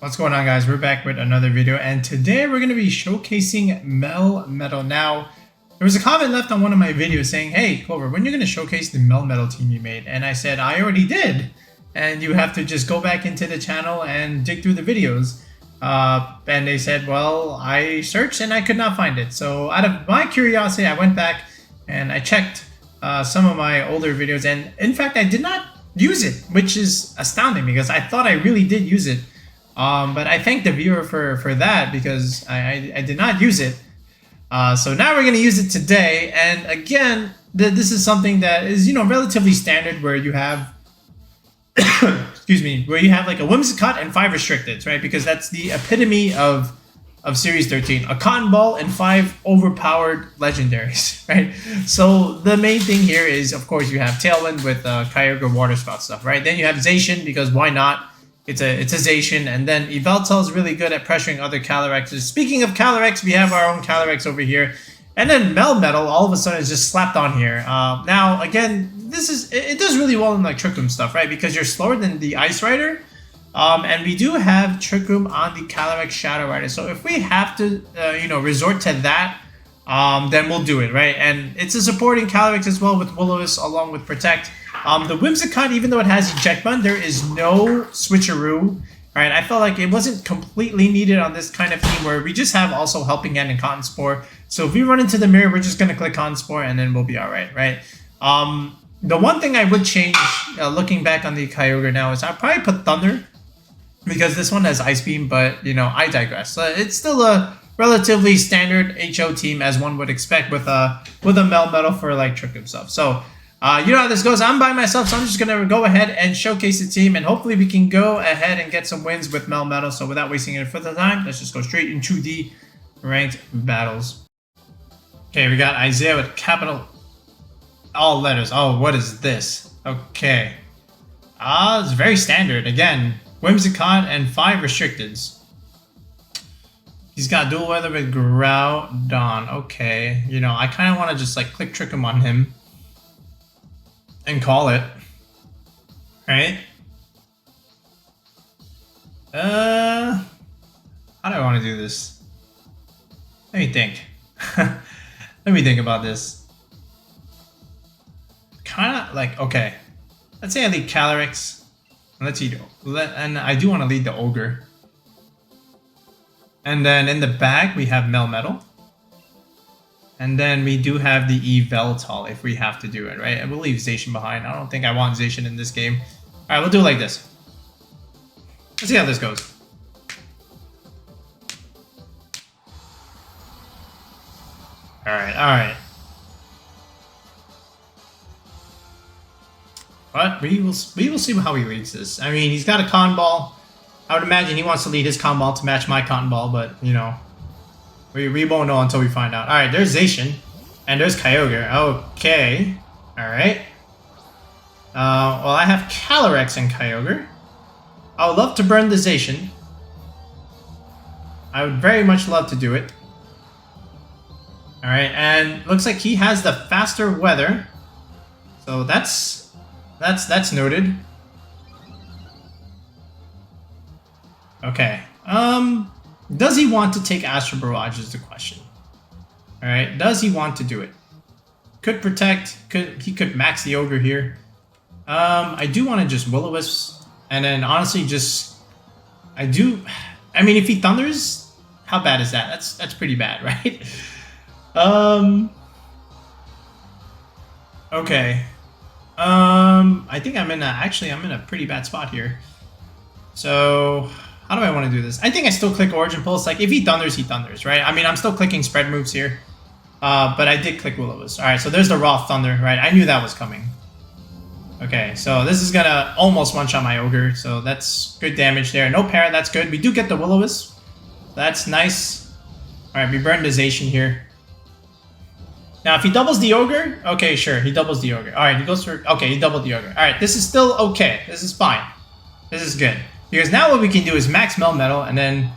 What's going on, guys? We're back with another video, and today we're going to be showcasing Melmetal. Now, there was a comment left on one of my videos saying, hey, Clover, when are you going to showcase the Melmetal team you made? And I said, I already did. And you have to just go back into the channel and dig through the videos. And they said, well, I searched and I could not find it. So out of my curiosity, I went back and I checked some of my older videos. And in fact, I did not use it, which is astounding because I thought I really did use it. But I thank the viewer for that because I did not use it. So now we're going to use it today. And again, this is something that is, relatively standard where you have, excuse me, where you have like a Whimsicott and 5 restricteds, right? Because that's the epitome of Series 13. A Cotton Ball and 5 overpowered legendaries, right? So the main thing here is, of course, you have Tailwind with Kyogre Water Spout stuff, right? Then you have Zacian because why not? It's a Zacian, and then Yveltal is really good at pressuring other Calyrexes. Speaking of Calyrex, we have our own Calyrex over here. And then Melmetal all of a sudden is just slapped on here. Now, again, it does really well in like Trick Room stuff, right? Because you're slower than the Ice Rider. And we do have Trick Room on the Calyrex-Shadow Rider. So if we have to, resort to that, then we'll do it, right? And it's a supporting Calyrex as well with Will-O-Wisp along with Protect. The Whimsicott, even though it has Eject Button, there is no switcheroo. Alright, I felt like it wasn't completely needed on this kind of team where we just have also Helping Hand and Cotton Spore. So if we run into the mirror, we're just going to click Cotton Spore and then we'll be alright, right? The one thing I would change, looking back on the Kyogre now, is I'd probably put Thunder. Because this one has Ice Beam, but, I digress. It's still a relatively standard HO team as one would expect with a Melmetal for like Trick Room stuff. So, you know how this goes. I'm by myself, so I'm just going to go ahead and showcase the team. And hopefully we can go ahead and get some wins with Melmetal. So without wasting any further time, let's just go straight into the ranked battles. Okay, we got Isaiah with capital all letters. Oh, what is this? Okay. It's very standard. Again, Whimsicott and 5 restricteds. He's got dual weather with Groudon. Okay. I kind of want to just like click Trick Him on him. And call it. Right? How do I want to do this? Let me think. Let me think about this. Kind of like, okay. Let's say I lead Calyrex. And I do want to lead the Ogre. And then in the back, we have Melmetal. And then we do have the Yveltal if we have to do it, right? And we'll leave Zacian behind. I don't think I want Zacian in this game. Alright, we'll do it like this. Let's see how this goes. Alright. But we will see how he leads this. I mean, he's got a Cotton Ball. I would imagine he wants to lead his Cotton Ball to match my Cotton Ball, but, we won't know until we find out. Alright, there's Zacian. And there's Kyogre. Okay. Alright. Well, I have Calyrex and Kyogre. I would love to burn the Zacian. I would very much love to do it. Alright, and looks like he has the faster weather. So that's noted. Okay. Does he want to take Astral Barrage is the question. Alright, does he want to do it? Could Protect, he could max the Ogre here. I do want to just Will-O-Wisp, and then honestly I mean, if he Thunders, how bad is that? That's pretty bad, right? Okay. I think I'm in a pretty bad spot here. So how do I want to do this? I think I still click Origin Pulse. Like, if he Thunders, right? I mean, I'm still clicking spread moves here. But I did click Will-O-Wisp. Alright, so there's the Raw Thunder, right? I knew that was coming. Okay, so this is gonna almost one-shot my Ogre, so that's good damage there. No Para, that's good. We do get the Will-O-Wisp. That's nice. Alright, we burned the Zacian here. Now, if he doubles the Ogre, okay, sure, he doubles the Ogre. Alright, he goes for... Okay, he doubled the Ogre. Alright, this is still okay. This is fine. This is good. Because now what we can do is max Melmetal and then,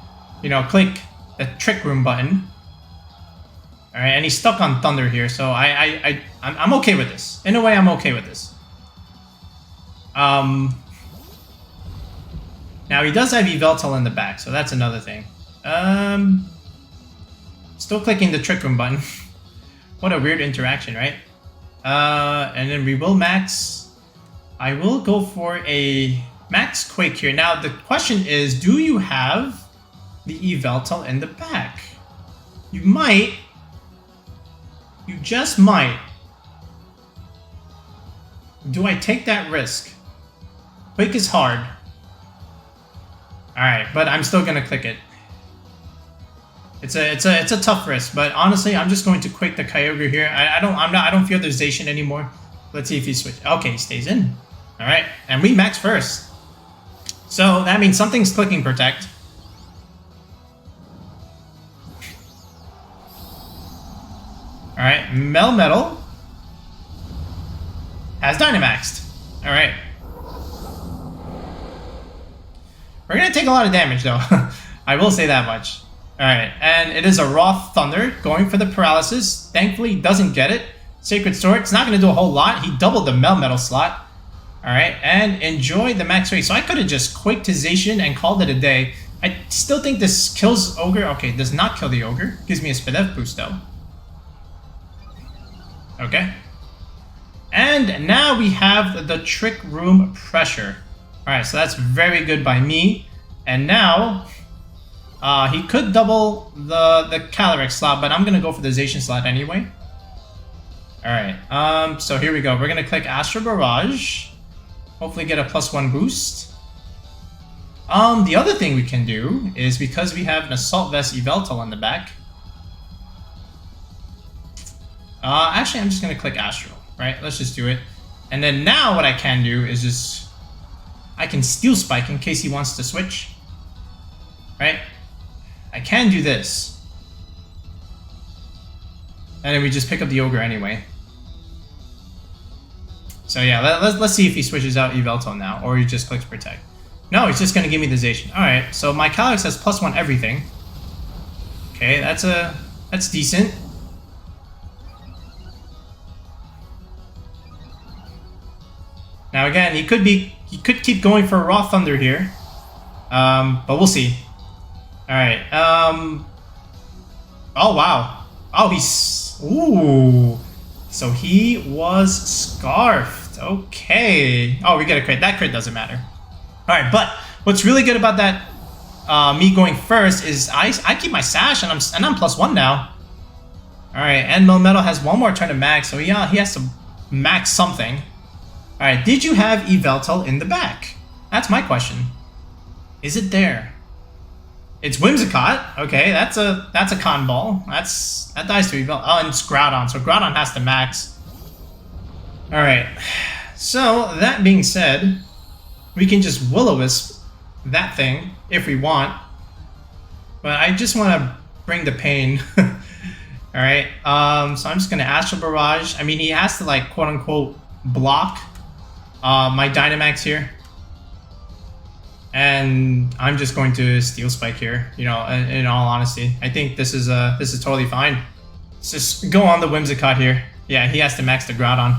click the Trick Room button. Alright, and he's stuck on Thunder here, so I'm okay with this. In a way, I'm okay with this. Now Now he does have Yveltal in the back, so that's another thing. Still clicking the Trick Room button. What a weird interaction, right? And then we will max. I will go for a Max Quake here. Now the question is, do you have the Yveltal in the back? You might. You just might. Do I take that risk? Quake is hard. Alright, but I'm still gonna click it. It's a tough risk, but honestly, I'm just going to Quake the Kyogre here. I don't fear the Zacian anymore. Let's see if he switches. Okay, he stays in. Alright, and we max first. So that means something's clicking Protect. Alright, Melmetal has Dynamaxed. Alright. We're gonna take a lot of damage though. I will say that much. Alright, and it is a Raw Thunder going for the Paralysis. Thankfully, he doesn't get it. Sacred Sword, it's not gonna do a whole lot. He doubled the Melmetal slot. Alright, and enjoy the Max Ray. So I could have just Quaked to Zacian and called it a day. I still think this kills Ogre. Okay, does not kill the Ogre. Gives me a Spidef boost though. Okay. And now we have the Trick Room Pressure. Alright, so that's very good by me. And now, he could double the Calyrex slot, but I'm going to go for the Zacian slot anyway. Alright, so here we go. We're going to click Astral Barrage. Hopefully get a +1 boost. The other thing we can do is, because we have an Assault Vest Yveltal in the back. Actually, I'm just going to click Astral, right? Let's just do it. And then now what I can do is just... I can Steel Spike in case he wants to switch. Right? I can do this. And then we just pick up the Ogre anyway. So yeah, let's see if he switches out Yveltal now, or he just clicks Protect. No, he's just going to give me the Zacian. Alright, so my Calyrex has +1 everything. Okay, that's decent. Now again, he could keep going for Raw Thunder here, but we'll see. All right. Oh wow. Oh, ooh. So he was Scarfed. Okay. Oh, we get a crit. That crit doesn't matter. All right, but what's really good about that, me going first, is I keep my Sash and I'm +1 now. All right, and Melmetal has one more turn to max, so yeah, he has to max something. Alright, did you have Yveltal in the back? That's my question. Is it there? It's Whimsicott. Okay, that's a con ball. That dies to Yveltal. Oh, and it's Groudon, so Groudon has to max. Alright. So, that being said, we can just Will-O-Wisp that thing if we want. But I just want to bring the pain. Alright, so I'm just gonna Astral Barrage. I mean, he has to, like, quote-unquote block my Dynamax here, and I'm just going to Steel Spike here. You know, in all honesty, I think this is totally fine. Let's just go on the Whimsicott here. Yeah, he has to max the Groudon.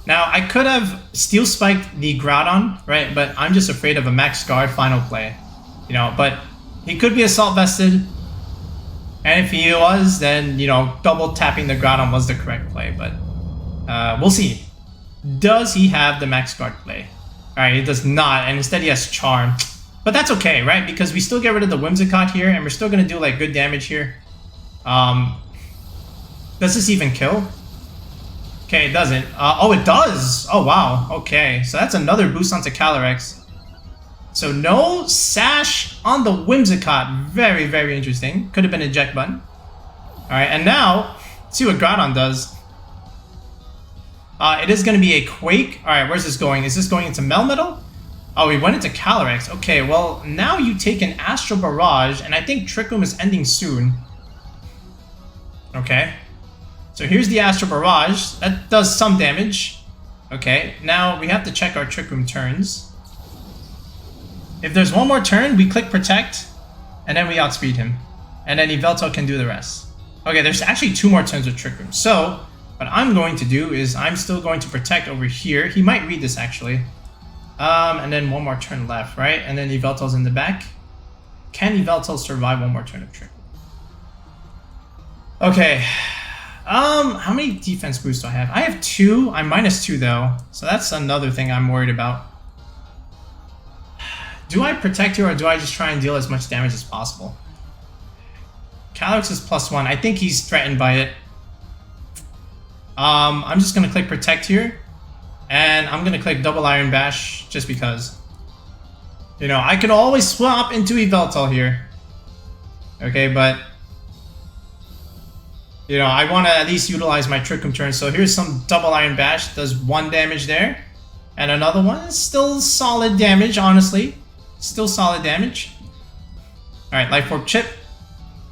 Now I could have Steel Spiked the Groudon, right? But I'm just afraid of a Max Guard final play. You know, but he could be Assault Vested, and if he was, then you know, double tapping the Groudon was the correct play. But we'll see. Does he have the Max Guard play? Alright, he does not, and instead he has Charm. But that's okay, right? Because we still get rid of the Whimsicott here, and we're still going to do like good damage here. Does this even kill? Okay, it doesn't. Oh, it does! Oh, wow. Okay, so that's another boost onto Calyrex. So no Sash on the Whimsicott. Very, very interesting. Could have been eject button. Alright, and now, let's see what Groudon does. It is going to be a Quake. Alright, where's this going? Is this going into Melmetal? Oh, we went into Calyrex. Okay, well, now you take an Astral Barrage, and I think Trick Room is ending soon. Okay. So here's the Astral Barrage. That does some damage. Okay, now we have to check our Trick Room turns. If there's one more turn, we click Protect, and then we outspeed him. And then Yveltal can do the rest. Okay, there's actually 2 more turns with Trick Room. So what I'm going to do is I'm still going to Protect over here. He might read this actually. And then one more turn left, right? And then Yveltal's in the back. Can Yveltal survive one more turn of Trick? Okay. How many defense boosts do I have? I have 2. I'm -2 though, so that's another thing I'm worried about. Do I protect you or do I just try and deal as much damage as possible? Calyrex is +1. I think he's threatened by it. I'm just gonna click protect here, and I'm gonna click double Iron Bash just because. You know, I could always swap into Yveltal here. Okay, but you know, I want to at least utilize my Trick Room turn. So here's some double Iron Bash, does 1 damage there, and another one is still solid damage. Honestly, still solid damage. All right, Life Orb Chip,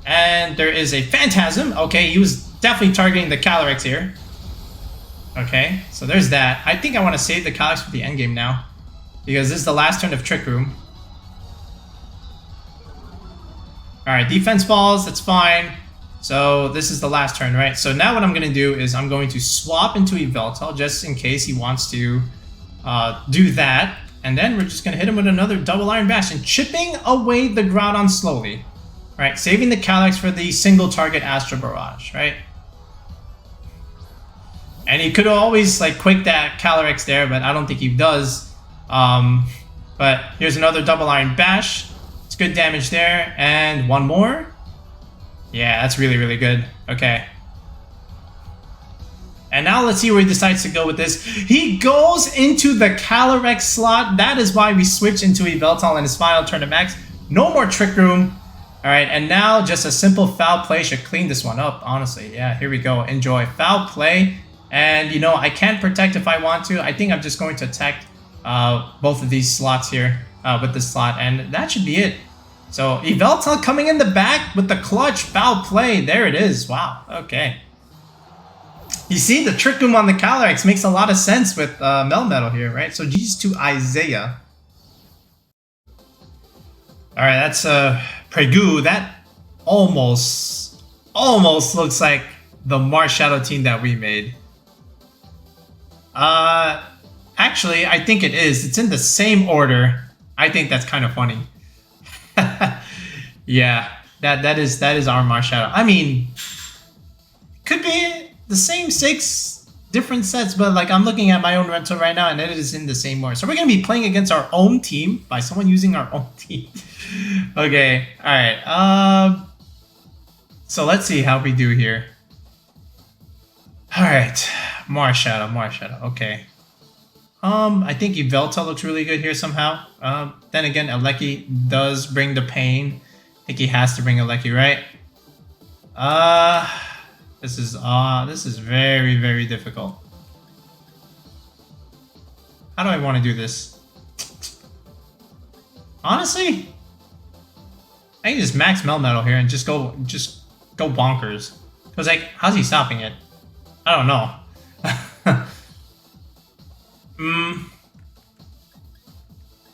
and there is a Phantasm. Okay, he was definitely targeting the Calyrex here. Okay, so there's that. I think I want to save the Calyrex for the end game now, because this is the last turn of Trick Room. Alright, defense falls, that's fine. So this is the last turn, right? So now what I'm going to do is I'm going to swap into Yveltal just in case he wants to do that. And then we're just going to hit him with another double Iron Bash and chipping away the Groudon slowly. Right, saving the Calyrex for the single target Astro Barrage, right? And he could always like Quake that Calyrex there, but I don't think he does. But here's another double Iron Bash. It's good damage there. And one more. Yeah, that's really, really good. Okay. And now let's see where he decides to go with this. He goes into the Calyrex slot. That is why we switch into Yveltal in his final turn to Max. No more Trick Room. Alright, and now just a simple foul play should clean this one up, honestly. Yeah, here we go. Enjoy. Foul play. And, you know, I can protect if I want to. I think I'm just going to attack both of these slots here with this slot. And that should be it. So, Yveltal coming in the back with the clutch foul play. There it is. Wow. Okay. You see, the Trick Room on the Calyrex makes a lot of sense with Melmetal here, right? So, GG's to Isaiah. Alright, that's Pregu. That almost looks like the Marshadow team that we made. Actually, I think it is. It's in the same order. I think that's kind of funny. Yeah, that is our Marshadow. I mean, could be the same 6 different sets, but like I'm looking at my own rental right now, and it is in the same order. So we're gonna be playing against our own team by someone using our own team. Okay, all right. So let's see how we do here. All right, Marshadow. Okay. I think Yveltal looks really good here somehow. Then again, Gieleki does bring the pain. I think he has to bring Gieleki, right? This is very, very difficult. How do I want to do this? Honestly, I can just max Melmetal here and just go bonkers. Cause like, how's he stopping it? I don't know.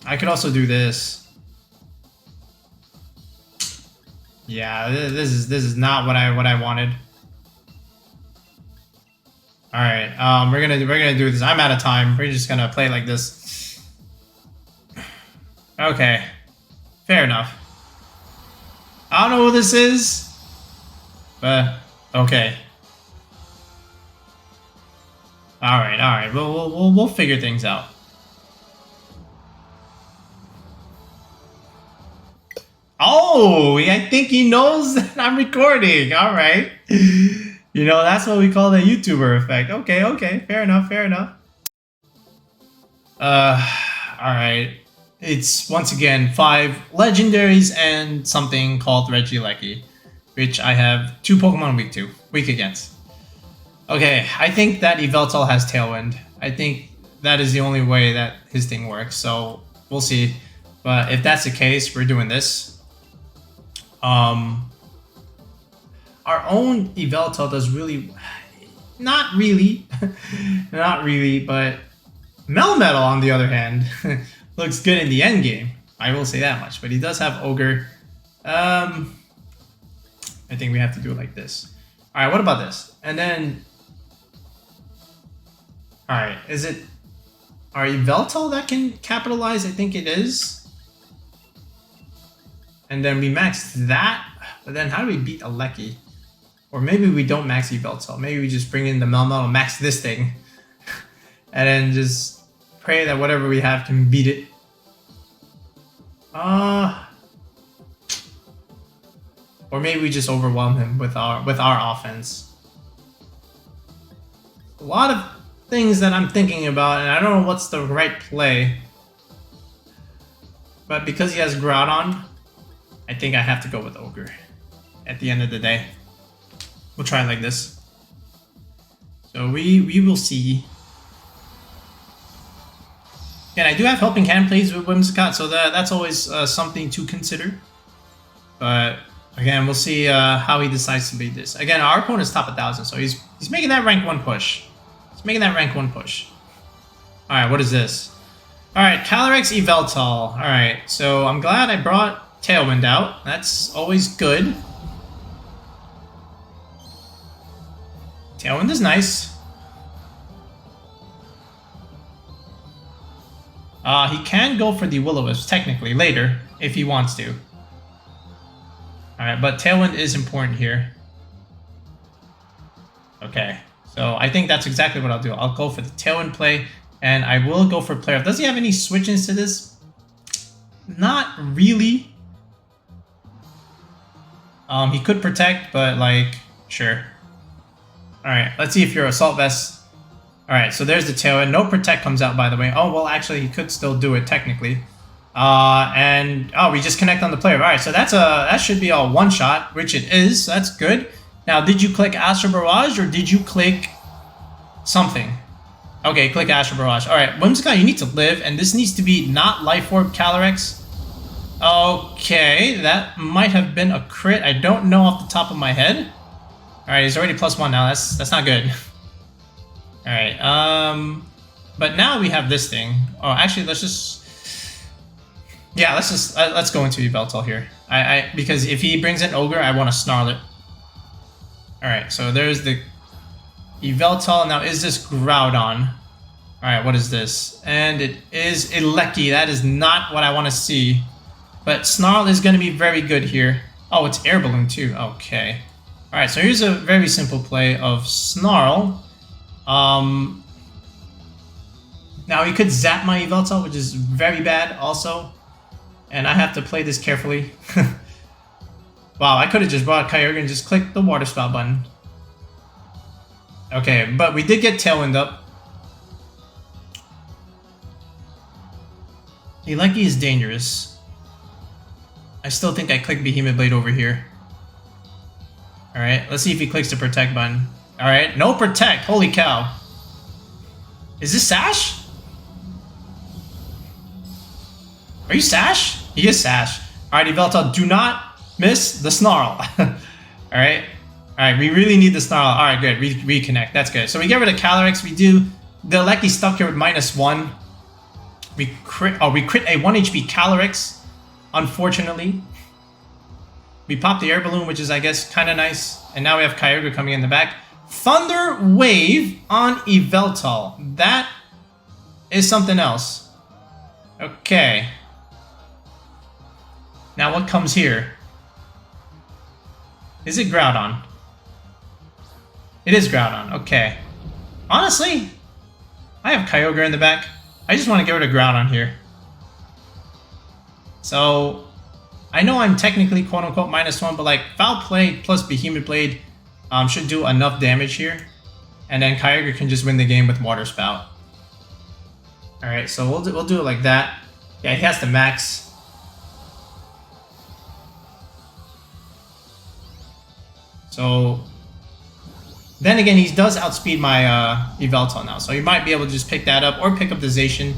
I could also do this. Yeah, this is not what I wanted. All right, we're gonna do this. I'm out of time. We're just gonna play like this. Okay, fair enough. I don't know who this is, but okay. All right. We'll figure things out. Oh, I think he knows that I'm recording. All right. You know, that's what we call the YouTuber effect. Okay. Fair enough. All right. It's once again 5 legendaries and something called Regieleki, which I have 2 Pokemon weak against. Okay, I think that Yveltal has Tailwind. I think that is the only way that his thing works, so we'll see. But if that's the case, we're doing this. Our own Yveltal does really... Not really, but Melmetal, on the other hand, looks good in the end game. I will say that much, but he does have Ogre. I think we have to do it like this. Alright, what about this? And then... Alright, is it... Our Yveltal that can capitalize, I think it is. And then we max that. But then how do we beat Gieleki? Or maybe we don't max Yveltal. Maybe we just bring in the Melmetal, max this thing. And then just pray that whatever we have can beat it. Or maybe we just overwhelm him with our offense. A lot of things that I'm thinking about, and I don't know what's the right play. But because he has Groudon, I think I have to go with Ogre at the end of the day. We'll try it like this. So we will see. And I do have Helping Hand plays with Whimsicott, so that's always something to consider. But again, we'll see how he decides to beat this. Again, our opponent's top 1,000, so he's making that rank 1 push. He's making that rank 1 push. Alright, what is this? Alright, Calyrex Yveltal. Alright, so I'm glad I brought Tailwind out. That's always good. Tailwind is nice. He can go for the Will-O-Wisp, technically, later, if he wants to. Alright, but Tailwind is important here. Okay, so I think that's exactly what I'll do. I'll go for the Tailwind play, and I will go for Play Rough. Does he have any switch-ins to this? Not really. He could Protect, but, like, sure. Alright, let's see if you're Assault Vest. Alright, so there's the Tailwind. No Protect comes out, by the way. Oh, well, actually, he could still do it, technically. And we just connect on the player. Alright, so that should be a one-shot, which it is. So that's good. Now, did you click Astral Barrage, or did you click something? Okay, click Astral Barrage. Alright, Whimsicott, you need to live, and this needs to be not Life Orb Calyrex. Okay, that might have been a crit. I don't know off the top of my head. Alright, he's already +1 now. That's not good. Alright, but now we have this thing. Oh, actually, let's go into Yveltal here. Because if he brings in Ogre, I want to Snarl it. Alright, so there's the Yveltal. Now, is this Groudon? Alright, what is this? And it is Gieleki. That is not what I want to see. But Snarl is going to be very good here. Oh, it's Air Balloon too. Okay. Alright, so here's a very simple play of Snarl. Now he could zap my Yveltal, which is very bad also. And I have to play this carefully. Wow, I could have just brought Kyogre and just clicked the Water Spout button. Okay, but we did get Tailwind up. Gieleki is dangerous. I still think I clicked Behemoth Blade over here. Alright, let's see if he clicks the Protect button. Alright, no Protect. Holy cow. Is this Sash? Are you Sash? He is Sash. Alright, Yveltal, do not miss the Snarl. Alright. Alright, we really need the Snarl. Alright, good. Reconnect. That's good. So we get rid of Calyrex. We do... The Gieleki stuck here with -1. We crit a 1 HP Calyrex, unfortunately. We pop the Air Balloon, which is, I guess, kind of nice. And now we have Kyogre coming in the back. Thunder Wave on Yveltal. That is something else. Okay. Now what comes here? Is it Groudon? It is Groudon. Okay. Honestly, I have Kyogre in the back. I just want to get rid of Groudon here. So... I know I'm technically quote-unquote -1, but like Foul Play plus Behemoth Blade should do enough damage here. And then Kyogre can just win the game with Water Spout. Alright, so we'll do it like that. Yeah, he has to max. So... Then again, he does outspeed my Yveltal now, so you might be able to just pick that up or pick up the Zacian.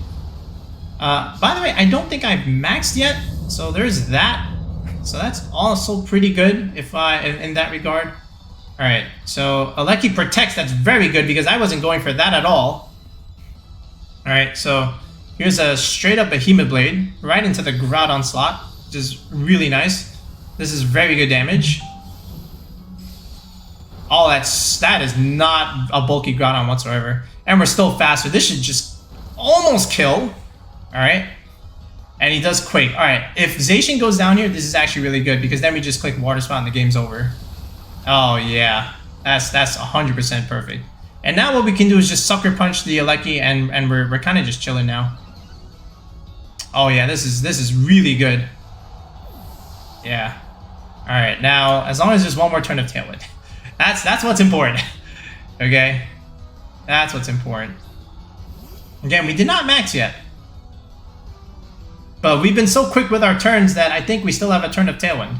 By the way, I don't think I've maxed yet. So there's that. So that's also pretty good if in that regard. Alright, so Gieleki protects, that's very good because I wasn't going for that at all. Alright, so here's a straight up Behemoth Blade right into the Groudon slot, which is really nice. This is very good damage. Oh, that is not a bulky Groudon whatsoever. And we're still faster. This should just almost kill. Alright. And he does Quake. Alright, if Zacian goes down here, this is actually really good because then we just click Water Spout and the game's over. Oh yeah, that's 100% perfect. And now what we can do is just Sucker Punch the Yveltal and we're kind of just chilling now. Oh yeah, this is really good. Yeah. Alright, now as long as there's one more turn of Tailwind. That's what's important. Okay? That's what's important. Again, we did not max yet. But we've been so quick with our turns that I think we still have a turn of Tailwind.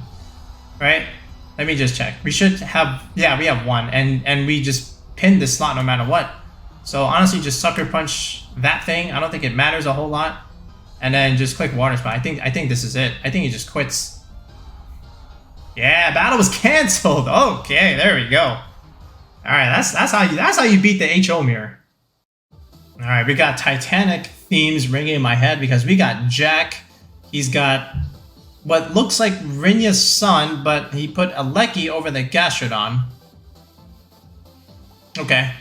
Right? Let me just check. We should have... Yeah, we have one. And we just pinned this slot no matter what. So honestly, just Sucker Punch that thing. I don't think it matters a whole lot. And then just click Water Spout. I think this is it. I think he just quits. Yeah, battle was canceled. Okay, there we go. Alright, that's how you beat the HO mirror. Alright, we got Titanic themes ringing in my head because we got Jack. He's got what looks like Rinya's son, but he put Yveltal over the Gastrodon. Okay.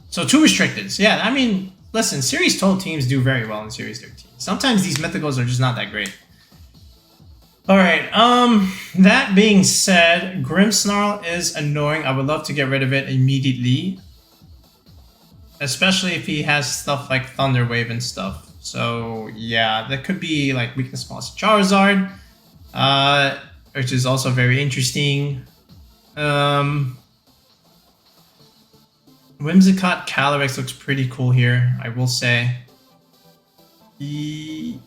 So 2 restricteds. Yeah, I mean, listen, Series 12 teams do very well in Series 13. Sometimes these Mythicals are just not that great. Alright, that being said, Grimmsnarl is annoying. I would love to get rid of it immediately. Especially if he has stuff like Thunder Wave and stuff. So, yeah, that could be like weakness policy Charizard. Which is also very interesting. Whimsicott Calyrex looks pretty cool here, I will say. Yeah,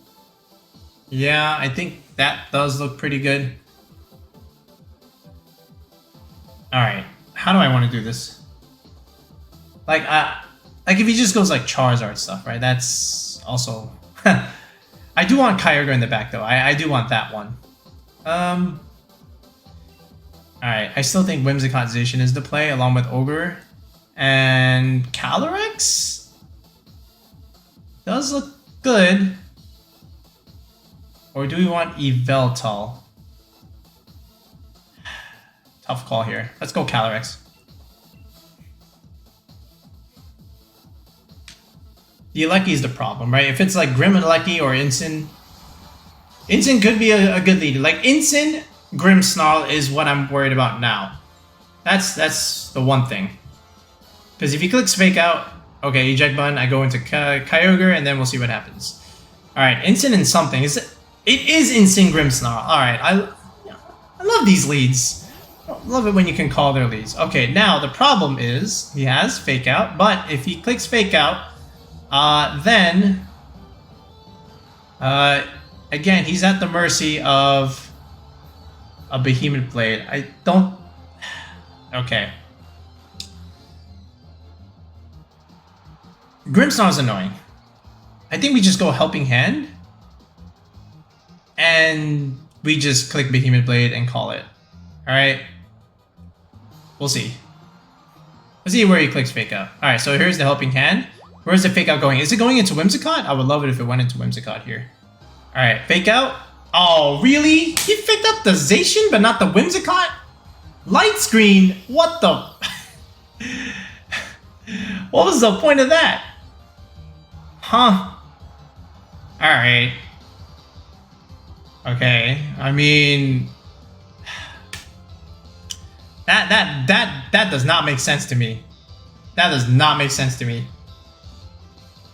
I think that does look pretty good. Alright, how do I want to do this? Like if he just goes like Charizard stuff, right? That's also... I do want Kyogre in the back though. I do want that one. Alright, I still think Whimsicott Zacian is the play along with Ogre. And Calyrex does look good. Or do we want Yveltal? Tough call here. Let's go Calyrex. The Yveltal is the problem, right? If it's like Grimmsnarl or Incin could be a good lead. Like Incin, Grimmsnarl is what I'm worried about now. That's the one thing. Because if he clicks Fake Out, okay, eject button, I go into Kyogre, and then we'll see what happens. Alright, Incin and something. It is Incin Grimmsnarl. Alright, I love these leads. I love it when you can call their leads. Okay, now the problem is he has Fake Out, but if he clicks Fake Out, then again, he's at the mercy of a Behemoth Blade. I don't... Okay. Grimmsnarl is annoying. I think we just go Helping Hand. And we just click Behemoth Blade and call it. Alright? We'll see. Let's see where he clicks Fake Out. Alright, so here's the Helping Hand. Where's the Fake Out going? Is it going into Whimsicott? I would love it if it went into Whimsicott here. Alright, Fake Out. Oh, really? He faked out the Zacian, but not the Whimsicott? Light Screen? What the... What was the point of that? Huh. Alright. Okay, I mean... That does not make sense to me. That does not make sense to me.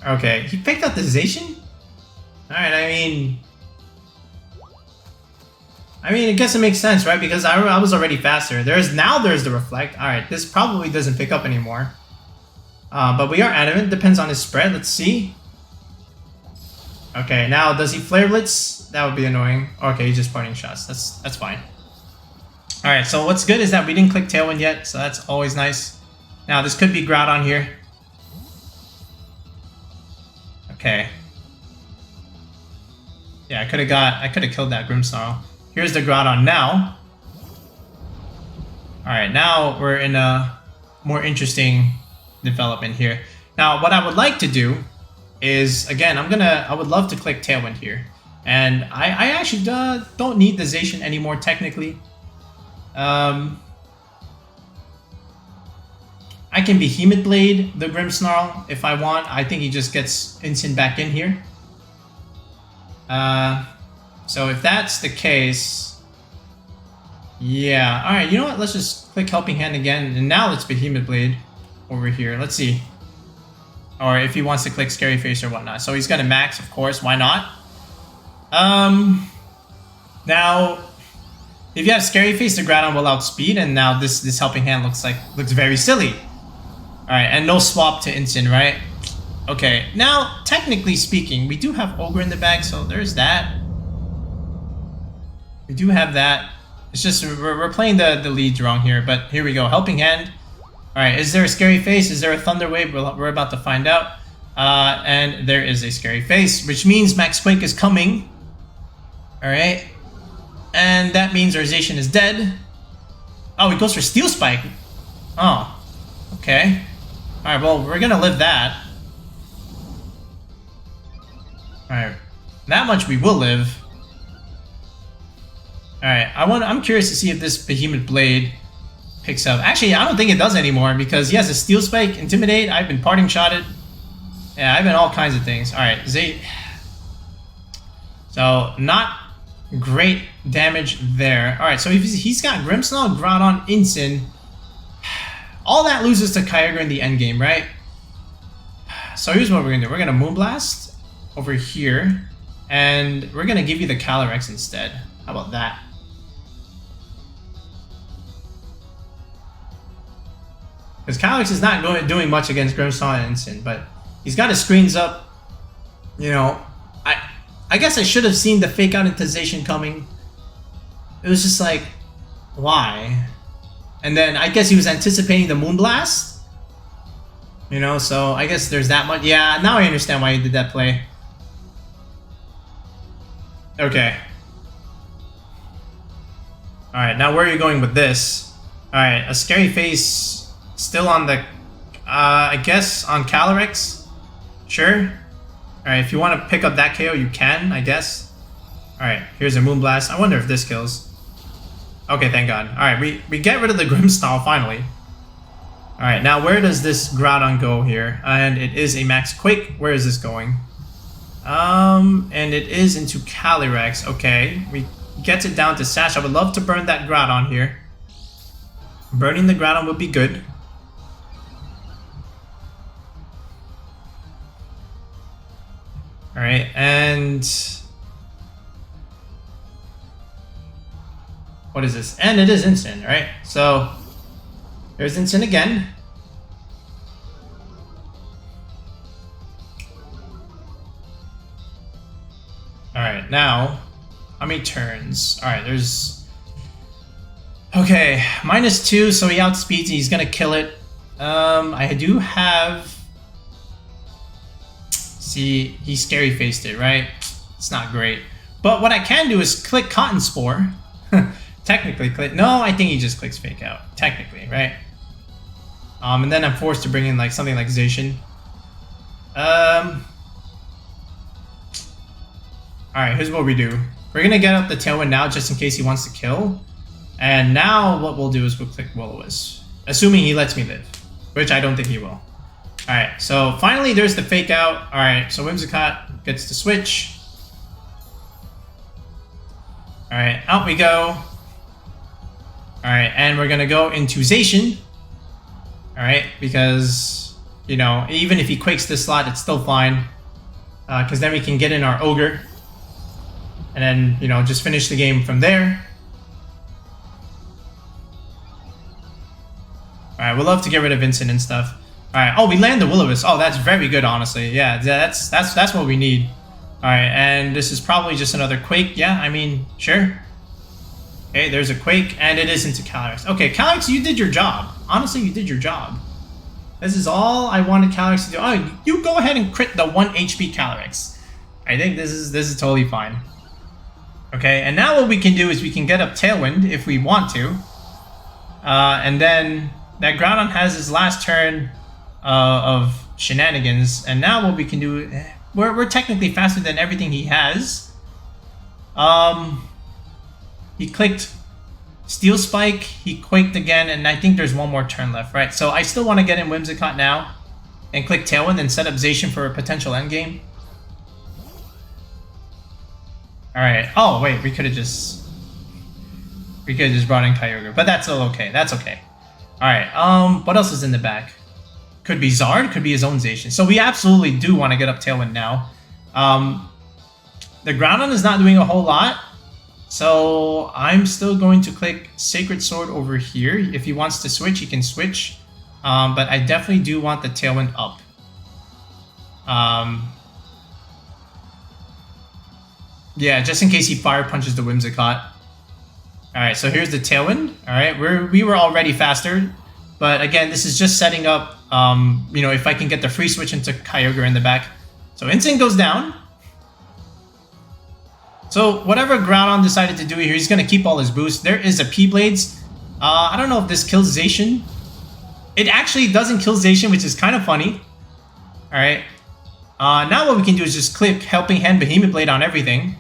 Okay, he picked up the Zacian? Alright, I mean, I guess it makes sense, right? Because I was already faster. There's the Reflect. Alright, this probably doesn't pick up anymore. But we are adamant. Depends on his spread. Let's see. Okay, now does he Flare Blitz? That would be annoying. Okay, he's just pointing shots. That's fine. Alright, so what's good is that we didn't click Tailwind yet, so that's always nice. Now, this could be Groudon here. Okay. Yeah, I could have killed that Grimmsnarl. Here's the Groudon now. Alright, now we're in a more interesting development here. Now, what I would like to do is, again, I would love to click Tailwind here. And I actually don't need the Zacian anymore, technically. I I can Behemoth Blade the Grimmsnarl if I want. I think he just gets Incin back in here. So if that's the case, yeah. All right, you know what? Let's just click Helping Hand again, and now let's Behemoth Blade over here. Let's see. Or if he wants to click Scary Face or whatnot. So he's got a max, of course. Why not? Now, if you have Scary Face, the Groudon will outspeed, and now this Helping Hand looks very silly. All right, and no swap to Incin, right? Okay, now technically speaking, we do have Ogre in the bag, so there's that. We do have that. It's just we're playing the leads wrong here, but here we go. Helping Hand. All right, is there a Scary Face? Is there a Thunder Wave? We're about to find out. And there is a Scary Face, which means Max Quake is coming. All right. And that means our Zacian is dead. Oh, he goes for Steel Spike. Oh, okay. All right, well, we're gonna live that. All right, that much we will live. All right, I'm curious to see if this Behemoth Blade picks up. Actually, I don't think it does anymore because he has a Steel Spike, Intimidate. I've been Parting Shotted. Yeah, I've been all kinds of things. All right, so not great damage there. All right, so he's got Grimmsnarl, Groudon, Incin. All that loses to Kyogre in the end game, right? So here's what we're gonna do. We're gonna Moonblast over here, and we're gonna give you the Calyrex instead. How about that? Because Calyrex is not doing much against Grimmsnarl and Incin, but he's got his screens up. You know, I guess I should have seen the fake out Zacian coming. It was just like, why? And then I guess he was anticipating the Moonblast. You know, so I guess there's that much. Yeah, now I understand why he did that play. Okay. Alright, now where are you going with this? Alright, a Scary Face still on the, I guess on Calyrex? Sure. Alright, if you want to pick up that KO, you can, I guess. Alright, here's a Moonblast. I wonder if this kills. Okay, thank God. Alright, we get rid of the Grimmsnarl finally. Alright, now where does this Groudon go here? And it is a Max Quake. Where is this going? And it is into Calyrex. Okay, we get it down to Sash. I would love to burn that Groudon here. Burning the Groudon would be good. Alright, and what is this? And it is Incin, right? So there's Incin again. Alright, now how many turns? Alright, there's okay, -2, so he outspeeds, he's gonna kill it. I do have, see, he Scary Faced it, right? It's not great. But what I can do is click Cotton Spore. Technically click, no, I think he just clicks Fake Out. Technically, right? And then I'm forced to bring in like something like Zacian. Alright, here's what we do. We're gonna get up the Tailwind now just in case he wants to kill. And now what we'll do is we'll click Will-O-Wisp. Assuming he lets me live. Which I don't think he will. Alright, so finally there's the Fake Out. Alright, so Whimsicott gets to switch. Alright, out we go. Alright, and we're gonna go into Zacian. Alright, because, you know, even if he Quakes this slot, it's still fine. Because then we can get in our Ogre. And then, you know, just finish the game from there. Alright, we'll love to get rid of Vincent and stuff. Alright, oh, we land the Will-O-Wisp. Oh, that's very good, honestly. Yeah, that's what we need. Alright, and this is probably just another Quake. Yeah, I mean, sure. Okay, there's a Quake, and it is into Calyrex. Okay, Calyrex, you did your job. Honestly, you did your job. This is all I wanted Calyrex to do. Oh, you go ahead and crit the 1 HP Calyrex. I think this is totally fine. Okay, and now what we can do is we can get up Tailwind if we want to. And then that Groudon has his last turn of shenanigans. And now what we can do, we're technically faster than everything he has. He clicked Steelspike, he quaked again, and I think there's one more turn left, right? So I still want to get in Whimsicott now and click Tailwind and set up Zacian for a potential endgame. Alright. Oh, wait, we could have just brought in Kyogre, but that's still okay. That's okay. Alright, what else is in the back? Could be Zard, could be his own Zacian. So we absolutely do want to get up Tailwind now. The Groudon is not doing a whole lot. So I'm still going to click Sacred Sword over here. If he wants to switch, he can switch. But I definitely do want the Tailwind up. Yeah, just in case he Fire Punches the Whimsicott. Alright, so here's the Tailwind. Alright, we were already faster. But again, this is just setting up, you know, if I can get the free switch into Kyogre in the back. So Instinct goes down. So whatever Groudon decided to do here, he's going to keep all his boosts. There is a P-Blades. I don't know if this kills Zacian. It actually doesn't kill Zacian, which is kind of funny. Alright. Now what we can do is just click Helping Hand Behemoth Blade on everything.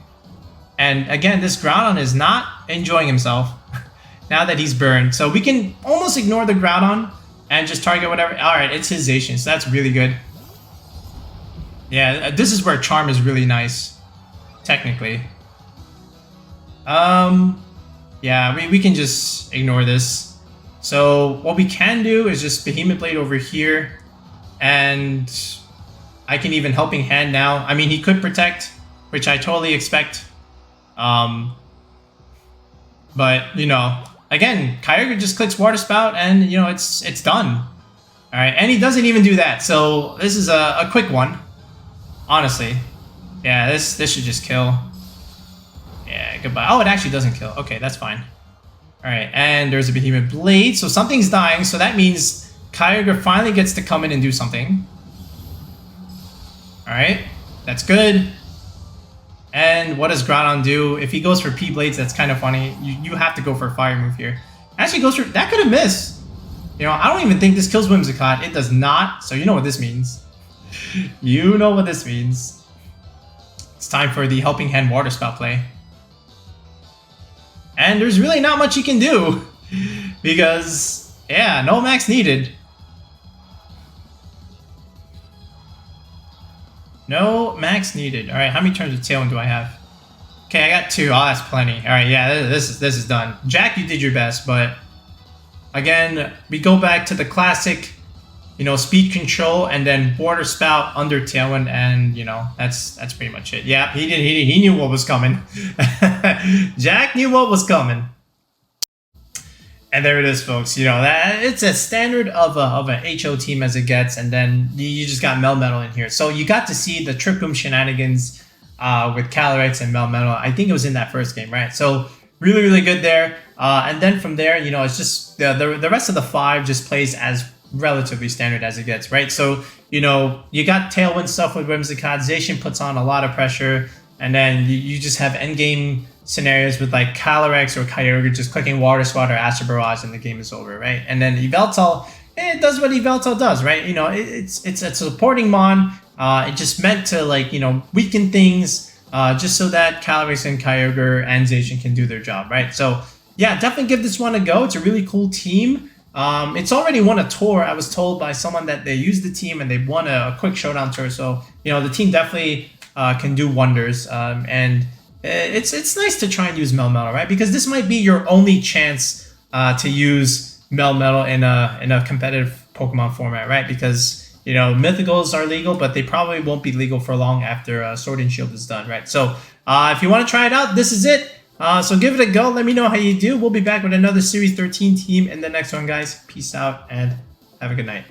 And again, this Groudon is not enjoying himself now that he's burned. So we can almost ignore the Groudon and just target whatever. Alright, it's his Zacian, so that's really good. Yeah, this is where Charm is really nice, technically. Yeah, we can just ignore this. So what we can do is just Behemoth Blade over here, and I can even Helping Hand now. I mean, he could Protect, which I totally expect. But, you know, again, Kyogre just clicks Water Spout, and, you know, it's done. Alright, and he doesn't even do that, so this is a quick one, honestly. Yeah, this should just kill. Yeah, goodbye. Oh, it actually doesn't kill. Okay, that's fine. Alright, and there's a Behemoth Blade, so something's dying, so that means Kyogre finally gets to come in and do something. Alright, that's good. And what does Groudon do? If he goes for P-Blades, that's kind of funny. You have to go for a Fire move here. Actually goes for... That could have missed. You know, I don't even think this kills Whimsicott. It does not, so you know what this means. You know what this means. It's time for the Helping Hand Water Spout play. And there's really not much he can do. Because, yeah, no Max needed. No Max needed. Alright, how many turns of Tailwind do I have? Okay, I got 2. Oh, that's plenty. Alright, yeah, this is done. Jack, you did your best, but... Again, we go back to the classic, you know, Speed Control and then Water Spout under Tailwind, and, you know, that's pretty much it. Yeah, he knew what was coming. Jack knew what was coming. And there it is, folks. You know, that it's a standard of a HO team as it gets, and then you just got Melmetal in here. So you got to see the Trick Room shenanigans with Calyrex and Melmetal. I think it was in that first game, right? So really, really good there. And then from there, you know, it's just the rest of the 5 just plays as relatively standard as it gets, right? So, you know, you got Tailwind stuff with Whimsicott. Zacian puts on a lot of pressure, and then you just have endgame scenarios with like Calyrex or Kyogre just clicking Water Spout or Astral Barrage and the game is over, right? And then Yveltal, it does what Yveltal does, right? You know, it's a supporting mon. It just meant to, like, you know, weaken things just so that Calyrex and Kyogre and Zacian can do their job, right? So yeah, definitely give this one a go. It's a really cool team. It's already won a tour. I was told by someone that they used the team and they won a quick showdown tour. So, you know, the team definitely can do wonders. And it's nice to try and use Melmetal, right? Because this might be your only chance to use Melmetal in a competitive Pokemon format, right? Because, you know, Mythicals are legal, but they probably won't be legal for long after Sword and Shield is done, right? So if you want to try it out, this is it. So give it a go. Let me know how you do. We'll be back with another Series 13 team in the next one, guys. Peace out and have a good night.